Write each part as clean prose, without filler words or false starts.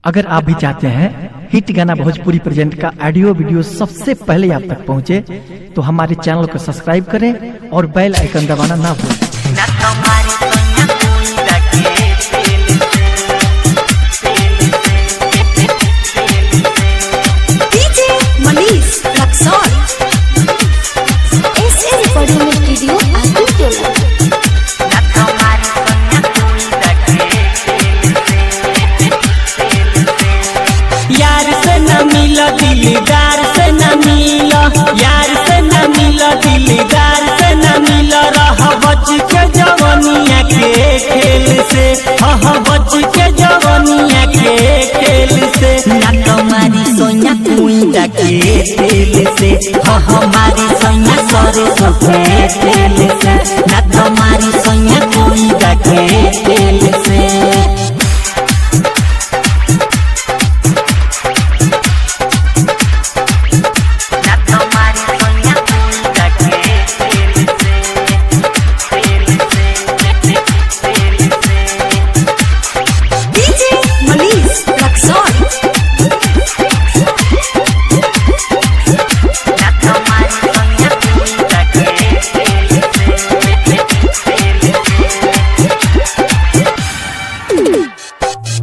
अगर आप भी चाहते हैं हिट गाना भोजपुरी प्रेजेंट का ऑडियो वीडियो सबसे पहले आप तक पहुंचे, तो हमारे चैनल को सब्सक्राइब करें और बेल आइकन दबाना ना भूलें। दिलदार से न मिलो, यार से न मिलो, दिलदार से न मिलो, रह बच के जवनिया के खेल से, बच के जवनिया के खेल से, ना तुम्हारी सोना कुइंटा के तेल से, हमारी सोना सरसों के तेल से, ना तुम्हारी सोना कुइंटा के तेल से।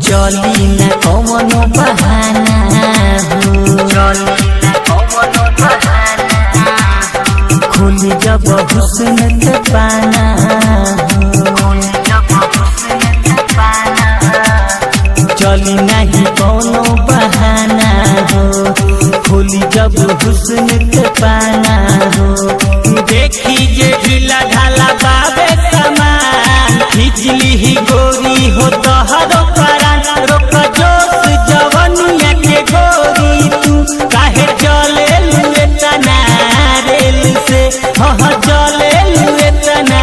चली न कौनो बहाना खुल जब हुस्न के पाना, चली नहीं कौनो बहाना हो, खुल जब हुस्न के पाना हो, देखी जे ढीला ढाला बाबे समान, खिचली ही गोरी हो तोहरो परान, रोक जोश जवनिया के गोरी तू, काहे चले लुए तना रेल से, चले लुए तना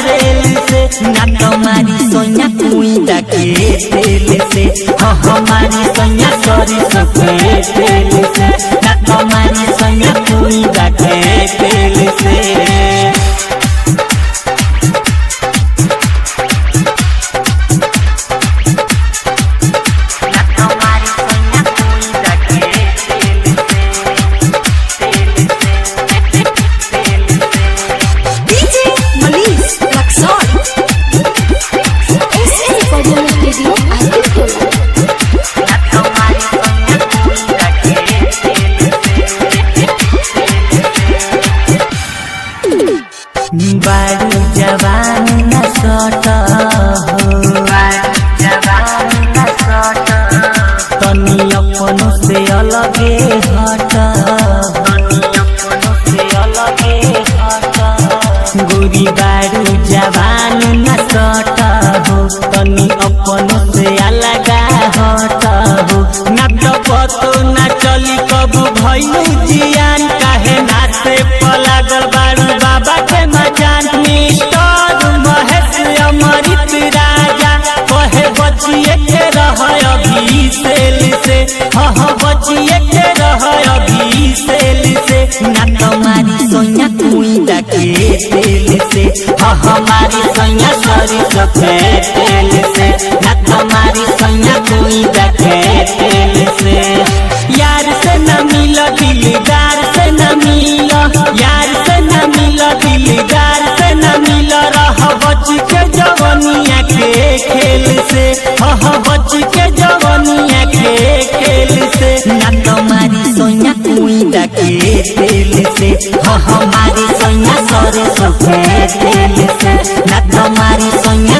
रेल से, ना तुम्हारी सोना कुइंटा के तेल से, हमारी सोना सरसों के तेल से, ना तुम्हारी सोना कुइंटा के तेल से। बारू जवान न सट तनी अपनों से अलगे हट, गोरी बारू जवान न सट हो, तनी अपनों से अलग हट हो, न तो पतो न चली कब भइलू जियान, काहे नाचे पलागल बारू बाबा के मजान, मिस्टर महेश अमृत राजा कहे बचिए के रह अभी सेल से, बचिए के रह अभी सेल से, ना तुम्हारी सोना कुइंटा के तेल से, हमारी सोना सरसों के तेल से, ना तुम्हारी सोना कुइंटा के तेल से। यार से न मिलो, दिलदार से न मिलो, यार से न मिलो, दिलदार से न मिलो, रह बच के जवनिया के खेल से, बच के जवनिया के खेल से, ना तुम्हारी सोना कुइंटा के तेल से, हमारी सोना सरसों के तेल से, ना तुम्हारी सोना